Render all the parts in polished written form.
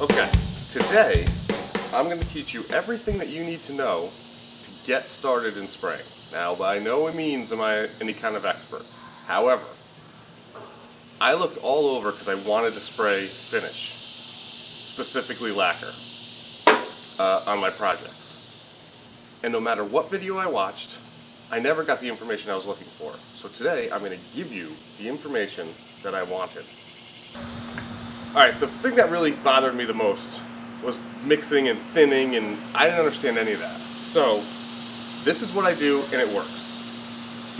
Okay, today I'm going to teach you everything that you need to know to get started in spraying. Now, by no means am I any kind of expert. However, I looked all over because I wanted to spray finish, specifically lacquer, on my projects. And no matter what video I watched, I never got the information I was looking for. So today I'm going to give you the information that I wanted. Alright, the thing that really bothered me the most was mixing and thinning, and I didn't understand any of that. So, this is what I do, and it works.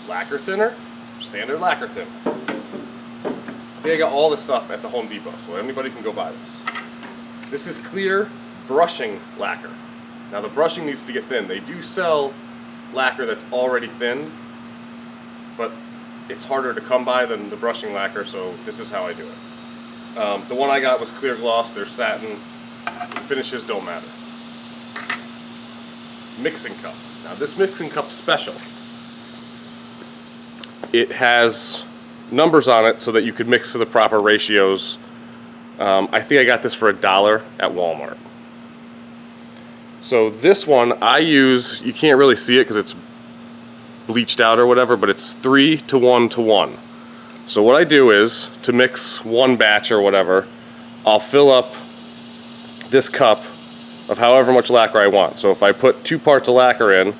Lacquer thinner, standard lacquer thinner. I think I got all this stuff at the Home Depot, so anybody can go buy this. This is clear brushing lacquer. Now the brushing needs to get thin. They do sell lacquer that's already thinned, but it's harder to come by than the brushing lacquer, so this is how I do it. The one I got was clear gloss. They're satin. Finishes don't matter. Mixing cup. Now this mixing cup's special. It has numbers on it so that you could mix to the proper ratios. I think I got this for $1 at Walmart. So this one I use, you can't really see it because it's bleached out or whatever, but it's 3 to 1 to 1. So what I do is, to mix one batch or whatever, I'll fill up this cup of however much lacquer I want. So if I put 2 parts of lacquer in,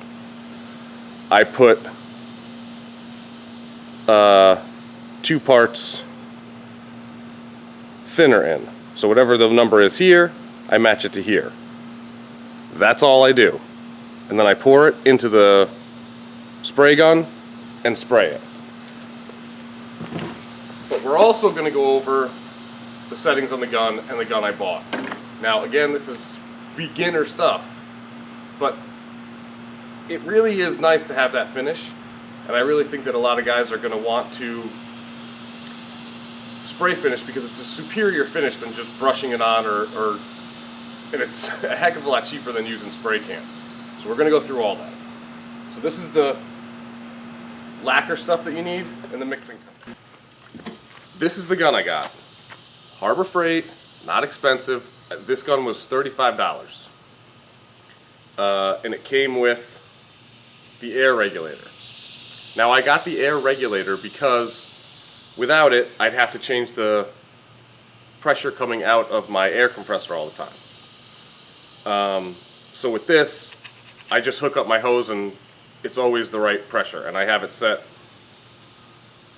I put 2 parts thinner in. So whatever the number is here, I match it to here. That's all I do. And then I pour it into the spray gun and spray it. But we're also going to go over the settings on the gun and the gun I bought. Now again, this is beginner stuff, but it really is nice to have that finish, and I really think that a lot of guys are going to want to spray finish because it's a superior finish than just brushing it on, and it's a heck of a lot cheaper than using spray cans. So we're going to go through all that. So this is the lacquer stuff that you need and the mixing cup. This is the gun I got. Harbor Freight, not expensive. This gun was $35. And it came with the air regulator. Now I got the air regulator because without it, I'd have to change the pressure coming out of my air compressor all the time. So with this, I just hook up my hose and it's always the right pressure. And I have it set.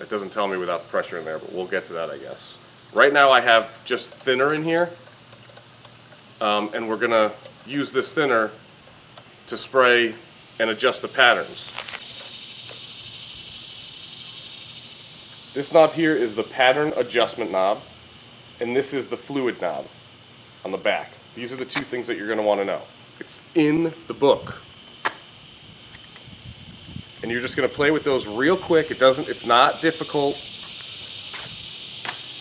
It doesn't tell me without the pressure in there, but we'll get to that, I guess. Right now I have just thinner in here, and we're going to use this thinner to spray and adjust the patterns. This knob here is the pattern adjustment knob, and this is the fluid knob on the back. These are the two things that you're going to want to know. It's in the book. And you're just going to play with those real quick. It's not difficult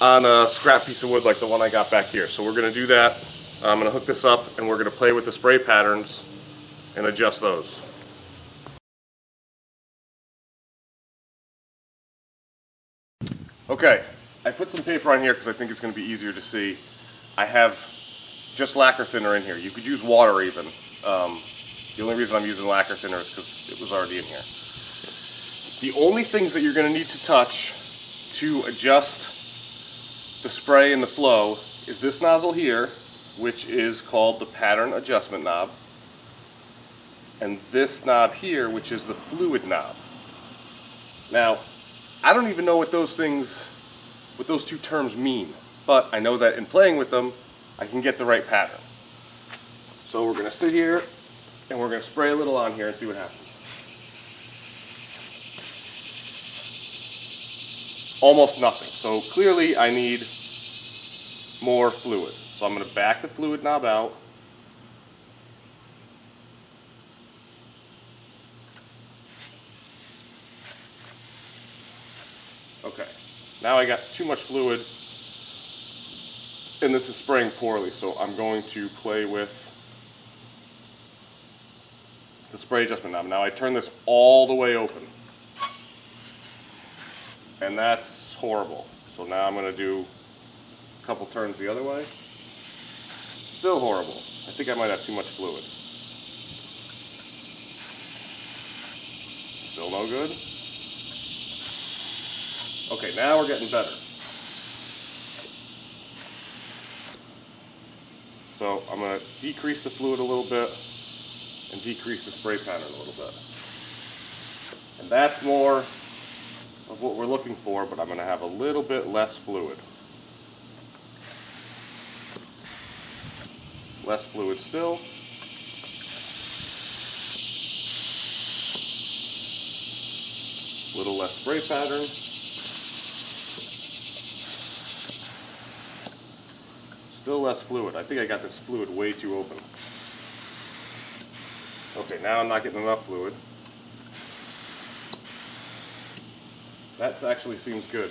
on a scrap piece of wood like the one I got back here. So we're going to do that. I'm going to hook this up and we're going to play with the spray patterns and adjust those. Okay, I put some paper on here because I think it's going to be easier to see. I have just lacquer thinner in here. You could use water even. The only reason I'm using lacquer thinner is because it was already in here. The only things that you're going to need to touch to adjust the spray and the flow is this nozzle here, which is called the pattern adjustment knob, and this knob here, which is the fluid knob. Now, I don't even know what those two terms mean, but I know that in playing with them, I can get the right pattern. So we're going to sit here and we're going to spray a little on here and see what happens. Almost nothing. So clearly I need more fluid. So I'm going to back the fluid knob out. Okay. Now I got too much fluid and this is spraying poorly, so I'm going to play with the spray adjustment knob. Now I turn this all the way open. And that's horrible. So now I'm going to do a couple turns the other way. Still horrible. I think I might have too much fluid. Still no good. Okay, now we're getting better. So I'm going to decrease the fluid a little bit and decrease the spray pattern a little bit. And that's more of what we're looking for, but I'm going to have a little bit less fluid. Less fluid still. Little less spray pattern. Still less fluid. I think I got this fluid way too open. Okay, now I'm not getting enough fluid. That actually seems good.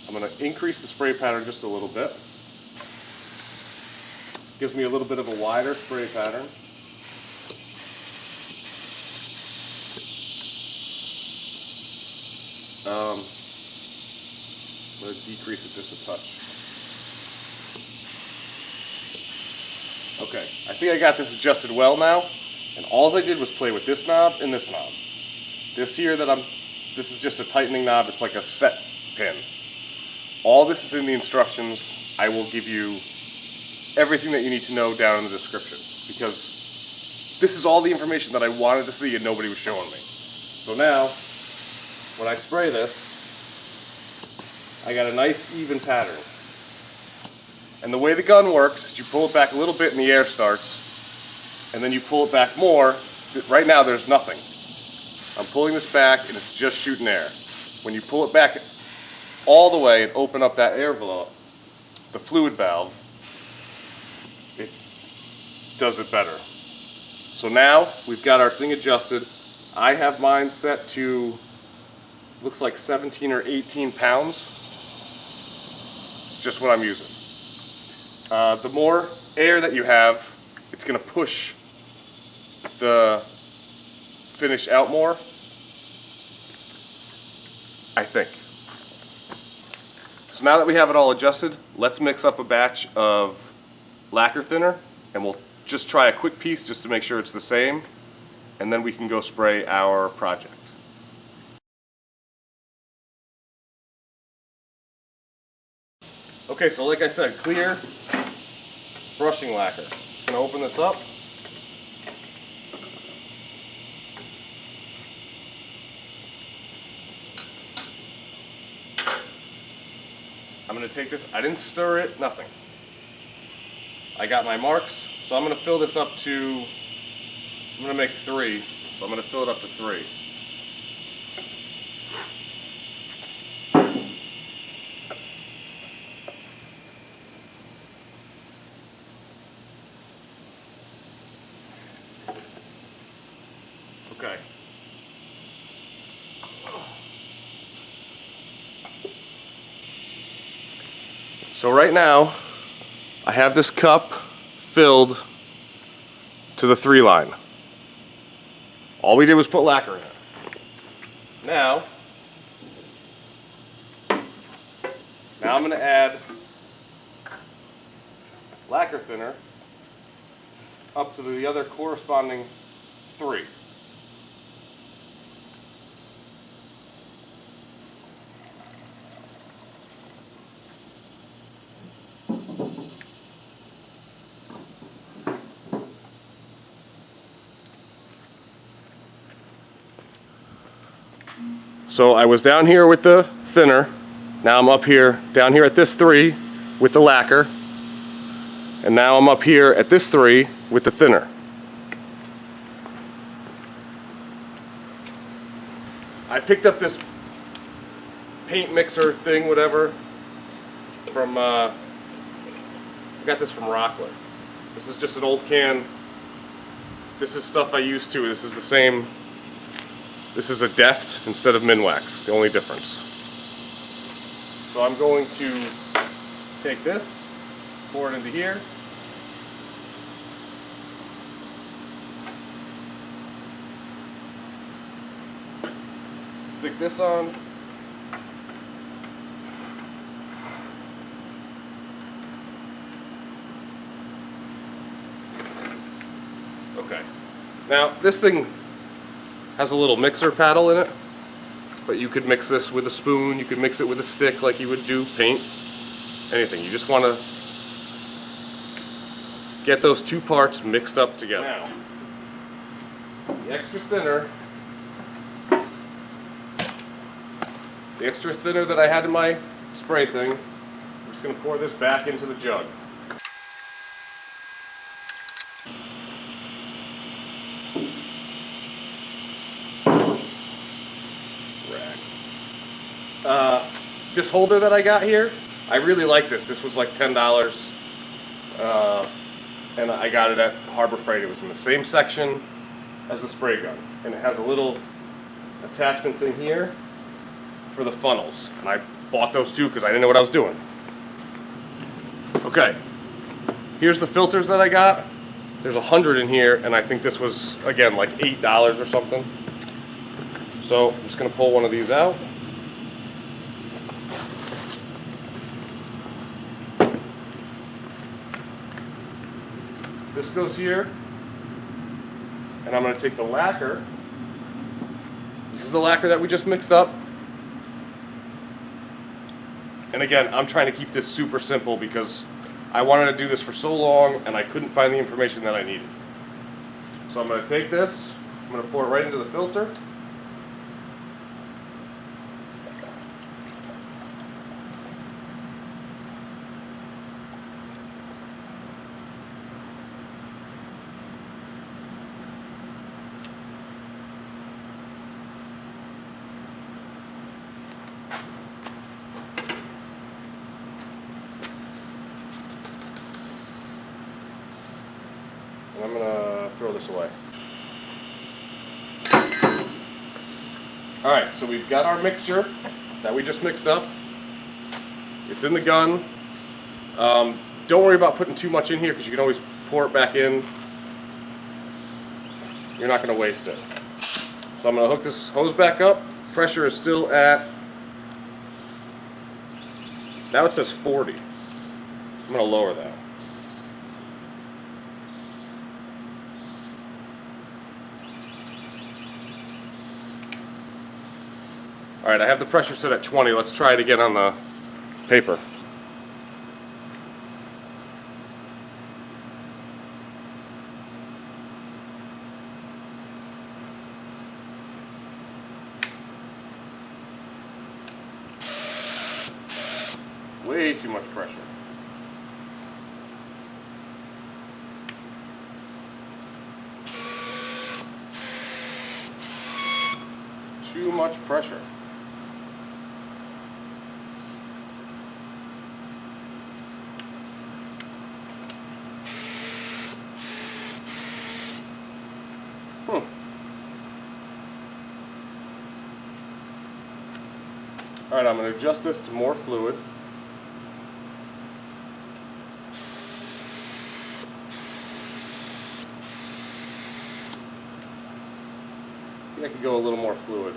I'm going to increase the spray pattern just a little bit. Gives me a little bit of a wider spray pattern. I'm going to decrease it just a touch. Okay, I think I got this adjusted well now, and all I did was play with this knob and this knob. This here this is just a tightening knob, it's like a set pin. All this is in the instructions. I will give you everything that you need to know down in the description, because this is all the information that I wanted to see and nobody was showing me. So now, when I spray this, I got a nice even pattern. And the way the gun works is you pull it back a little bit and the air starts, and then you pull it back more. Right now there's nothing. I'm pulling this back and it's just shooting air. When you pull it back all the way and open up that air envelope, the fluid valve, it does it better. So now we've got our thing adjusted. I have mine set to, looks like 17 or 18 pounds. It's just what I'm using. The more air that you have, it's going to push the finish out more, I think. So now that we have it all adjusted, let's mix up a batch of lacquer thinner, and we'll just try a quick piece just to make sure it's the same, and then we can go spray our project. Okay, so like I said, clear brushing lacquer. Just going to open this up. I'm going to take this, I didn't stir it, nothing. I got my marks, so I'm going to fill this up to, I'm going to make 3, so I'm going to fill it up to 3. Okay. So right now, I have this cup filled to the 3 line. All we did was put lacquer in it. Now I'm going to add lacquer thinner up to the other corresponding 3. So I was down here with the thinner, now I'm up here, down here at this 3 with the lacquer, and now I'm up here at this 3 with the thinner. I picked up this paint mixer thing, whatever, from, I got this from Rockler. This is just an old can. This is stuff I used to. This is the same. This is a Deft instead of Minwax, the only difference. So I'm going to take this, pour it into here. stick this on. Okay. Now, this thing has a little mixer paddle in it, but you could mix this with a spoon, you could mix it with a stick like you would do paint, anything. You just want to get those two parts mixed up together. Now, the extra thinner that I had in my spray thing, I'm just going to pour this back into the jug. This holder that I got here, I really like this. This was like $10, and I got it at Harbor Freight. It was in the same section as the spray gun, and it has a little attachment thing here for the funnels, and I bought those too because I didn't know what I was doing. Okay, here's the filters that I got. There's 100 in here, and I think this was, again, like $8 or something. So I'm just going to pull one of these out. This goes here, and I'm going to take the lacquer. This is the lacquer that we just mixed up. And again, I'm trying to keep this super simple because I wanted to do this for so long and I couldn't find the information that I needed. So I'm going to take this, I'm going to pour it right into the filter. I'm going to throw this away. Alright, so we've got our mixture that we just mixed up. It's in the gun. Don't worry about putting too much in here because you can always pour it back in. You're not going to waste it. So I'm going to hook this hose back up. Pressure is still at, now it says 40. I'm going to lower that. Alright, I have the pressure set at 20. Let's try it again on the paper. Way too much pressure. Too much pressure. Alright, I'm going to adjust this to more fluid. I think I could go a little more fluid.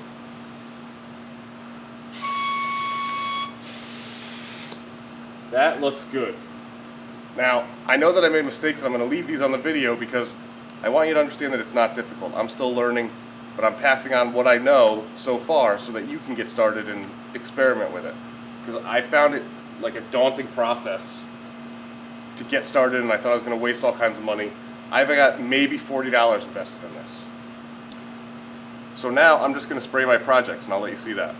That looks good. Now, I know that I made mistakes and I'm going to leave these on the video because I want you to understand that it's not difficult. I'm still learning, but I'm passing on what I know so far so that you can get started and experiment with it. Because I found it like a daunting process to get started and I thought I was going to waste all kinds of money. I've got maybe $40 invested in this. So now I'm just going to spray my projects and I'll let you see that.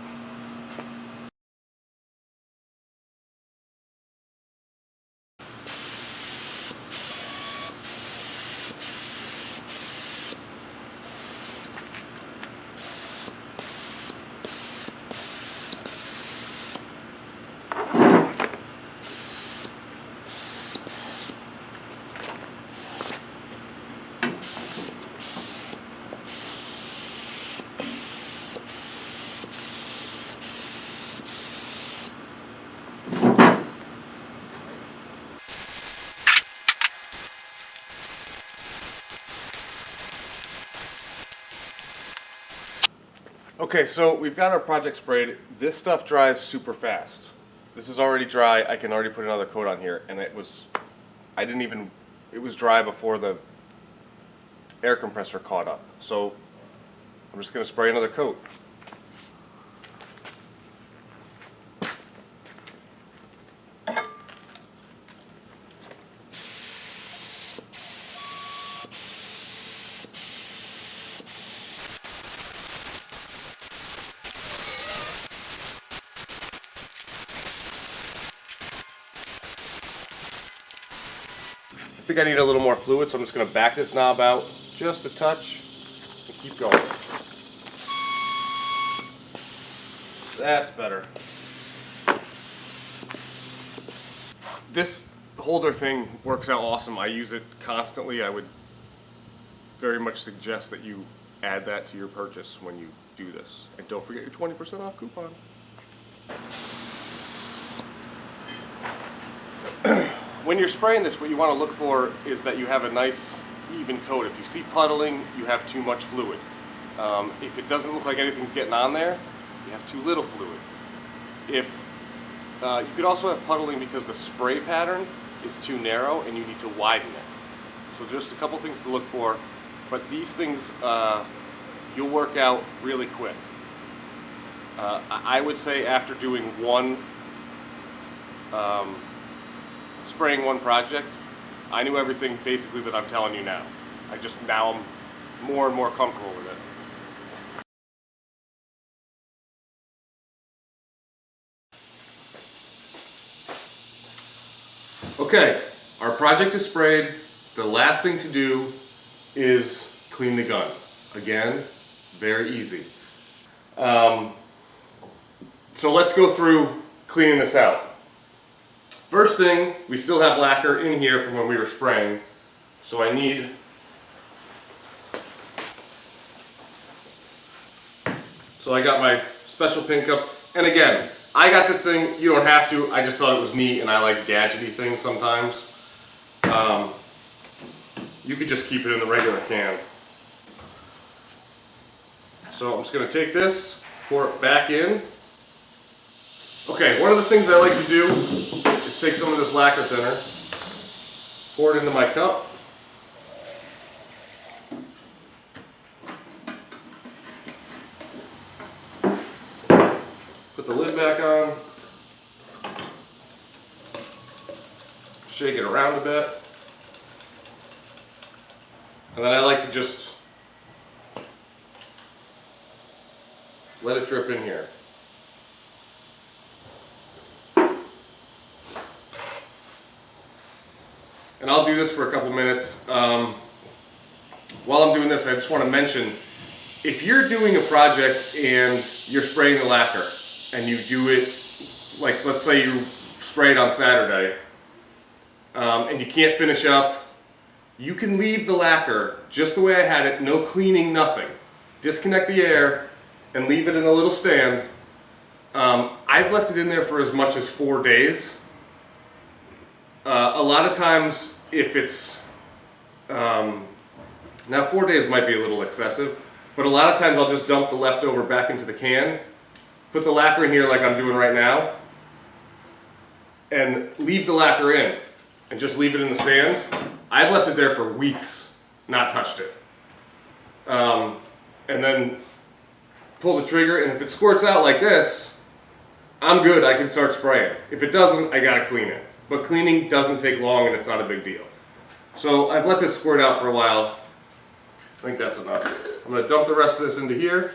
Okay, so we've got our project sprayed. This stuff dries super fast. This is already dry. I can already put another coat on here, and it was dry before the air compressor caught up. So I'm just going to spray another coat. I think I need a little more fluid, so I'm just going to back this knob out just a touch and keep going. That's better. This holder thing works out awesome. I use it constantly. I would very much suggest that you add that to your purchase when you do this. And don't forget your 20% off coupon. When you're spraying this, what you want to look for is that you have a nice even coat. If you see puddling, you have too much fluid. If it doesn't look like anything's getting on there, you have too little fluid. If you could also have puddling because the spray pattern is too narrow and you need to widen it. So just a couple things to look for, but these things you'll work out really quick. I would say after doing spraying one project, I knew everything basically that I'm telling you now. Now I'm more and more comfortable with it. Okay, our project is sprayed. The last thing to do is clean the gun. Again, very easy. So let's go through cleaning this out. First thing, we still have lacquer in here from when we were spraying, so I need I got my special pin cup, and again, I got this thing, you don't have to, I just thought it was neat and I like gadgety things sometimes. You could just keep it in the regular can. So I'm just going to take this, pour it back in. Okay, one of the things I like to do is take some of this lacquer thinner, pour it into my cup, put the lid back on, shake it around a bit, and then I like to just let it drip in here. And I'll do this for a couple minutes. While I'm doing this, I just want to mention, if you're doing a project and you're spraying the lacquer, and you do it, like let's say you spray it on Saturday, and you can't finish up, you can leave the lacquer just the way I had it, no cleaning, nothing. Disconnect the air and leave it in a little stand. I've left it in there for as much as 4 days. A lot of times, if it's, now 4 days might be a little excessive, but a lot of times I'll just dump the leftover back into the can, put the lacquer in here like I'm doing right now, and leave the lacquer in, and just leave it in the stand. I've left it there for weeks, not touched it. And then pull the trigger, and if it squirts out like this, I'm good, I can start spraying. If it doesn't, I gotta clean it. But cleaning doesn't take long and it's not a big deal. So I've let this squirt out for a while. I think that's enough. I'm going to dump the rest of this into here.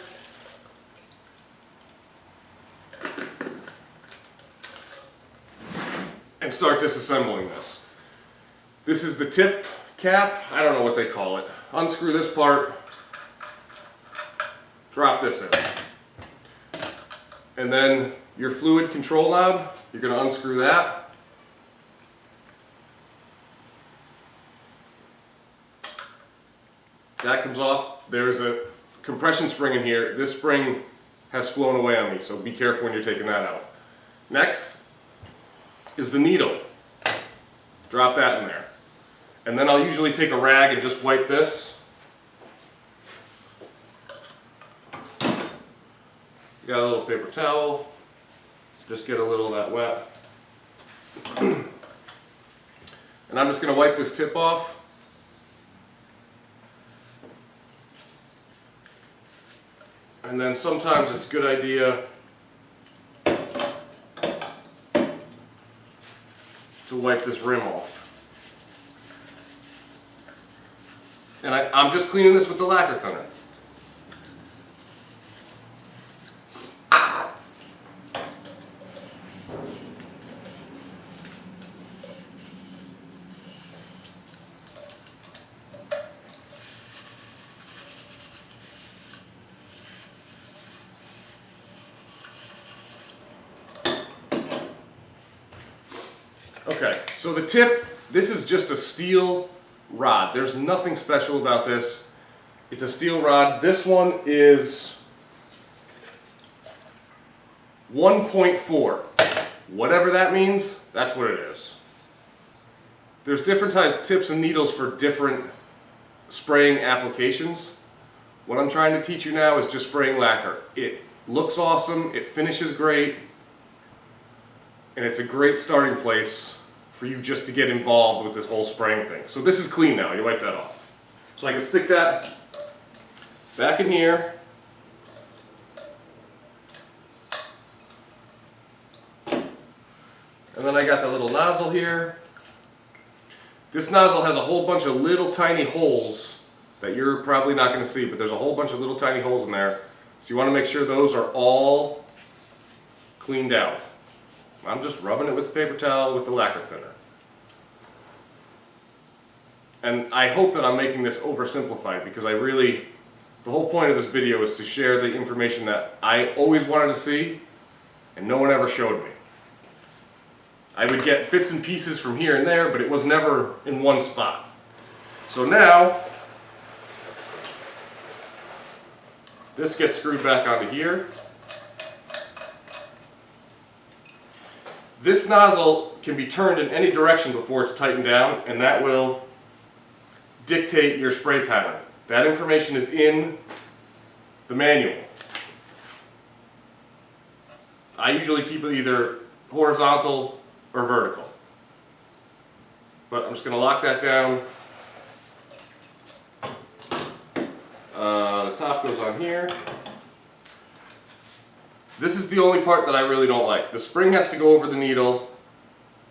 And start disassembling this. This is the tip cap. I don't know what they call it. Unscrew this part. Drop this in. And then your fluid control knob, you're going to unscrew that. That comes off. There's a compression spring in here. This spring has flown away on me, so be careful when you're taking that out. Next is the needle. Drop that in there. And then I'll usually take a rag and just wipe this. You got a little paper towel, just get a little of that wet. And I'm just going to wipe this tip off. And then sometimes it's a good idea to wipe this rim off. And I'm just cleaning this with the lacquer thinner. Okay, so the tip, this is just a steel rod. There's nothing special about this. It's a steel rod. This one is 1.4. Whatever that means, that's what it is. There's different types tips and needles for different spraying applications. What I'm trying to teach you now is just spraying lacquer. It looks awesome, it finishes great, and it's a great starting place for you just to get involved with this whole spraying thing. So this is clean now, you wipe that off. So I can stick that back in here. And then I got the little nozzle here. This nozzle has a whole bunch of little tiny holes that you're probably not going to see, but there's a whole bunch of little tiny holes in there. So you want to make sure those are all cleaned out. I'm just rubbing it with the paper towel with the lacquer thinner. And I hope that I'm making this oversimplified, because the whole point of this video is to share the information that I always wanted to see and no one ever showed me. I would get bits and pieces from here and there, but it was never in one spot. So now, this gets screwed back onto here. This nozzle can be turned in any direction before it's tightened down, and that will dictate your spray pattern. That information is in the manual. I usually keep it either horizontal or vertical. But I'm just going to lock that down. The top goes on here. This is the only part that I really don't like. The spring has to go over the needle,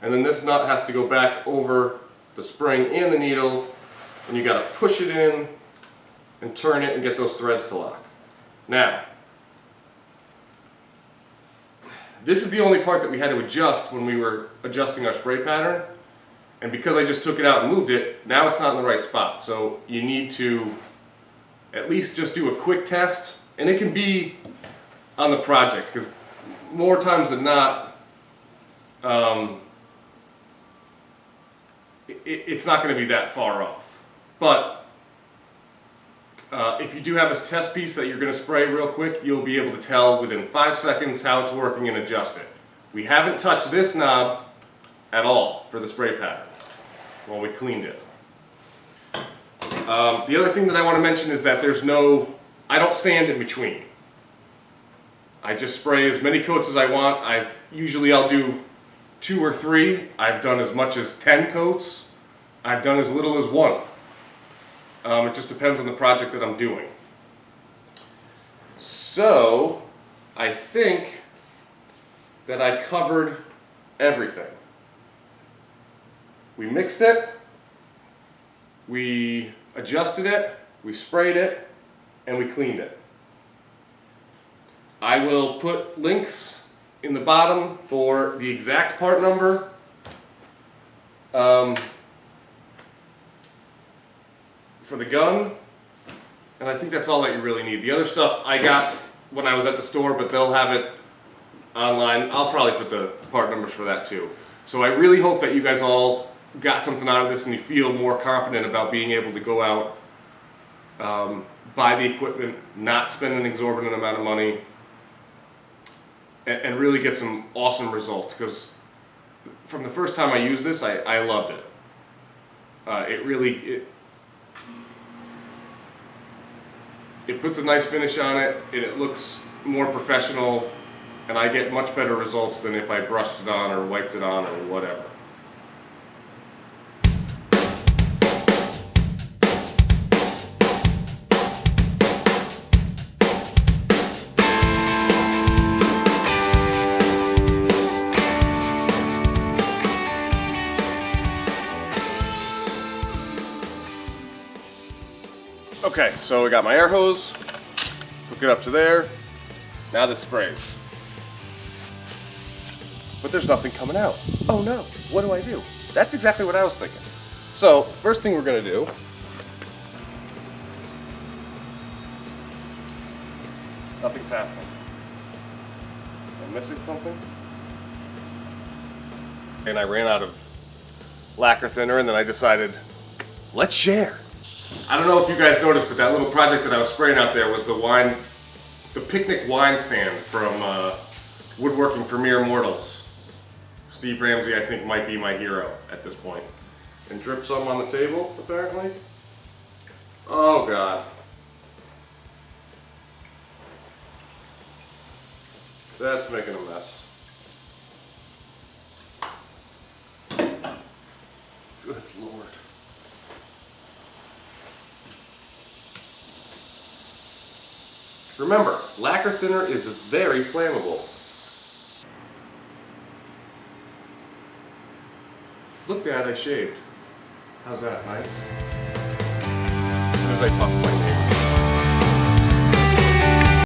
and then this nut has to go back over the spring and the needle, and you got to push it in and turn it and get those threads to lock. Now, this is the only part that we had to adjust when we were adjusting our spray pattern, and because I just took it out and moved it, now it's not in the right spot. So you need to at least just do a quick test, and it can be on the project, because more times than not, it's not going to be that far off. But if you do have a test piece that you're going to spray real quick, you'll be able to tell within 5 seconds how it's working and adjust it. We haven't touched this knob at all for the spray pattern while we cleaned it. The other thing that I want to mention is that I don't sand in between. I just spray as many coats as I want. I'll do 2 or 3. I've done as much as 10 coats. I've done as little as 1. It just depends on the project that I'm doing. So, I think that I covered everything. We mixed it, we adjusted it, we sprayed it, and we cleaned it. I will put links in the bottom for the exact part number. For the gun, and I think that's all that you really need. The other stuff I got when I was at the store, but they'll have it online. I'll probably put the part numbers for that too. So I really hope that you guys all got something out of this and you feel more confident about being able to go out, buy the equipment, not spend an exorbitant amount of money, and really get some awesome results. Because from the first time I used this, I loved it. It puts a nice finish on it, and it looks more professional, and I get much better results than if I brushed it on or wiped it on or whatever. Okay, so we got my air hose, hook it up to there, now this sprays. But there's nothing coming out. Oh no, what do I do? That's exactly what I was thinking. So, first thing we're gonna do, nothing's happening. Am I missing something? And I ran out of lacquer thinner, and then I decided, let's share. I don't know if you guys noticed, but that little project that I was spraying out there was the picnic wine stand from Woodworking for Mere Mortals. Steve Ramsey, I think, might be my hero at this point. And drip some on the table, apparently. Oh God. That's making a mess. Good Lord. Remember, lacquer thinner is very flammable. Look, Dad, I shaved. How's that? Nice? As soon as I talk to my neighbor.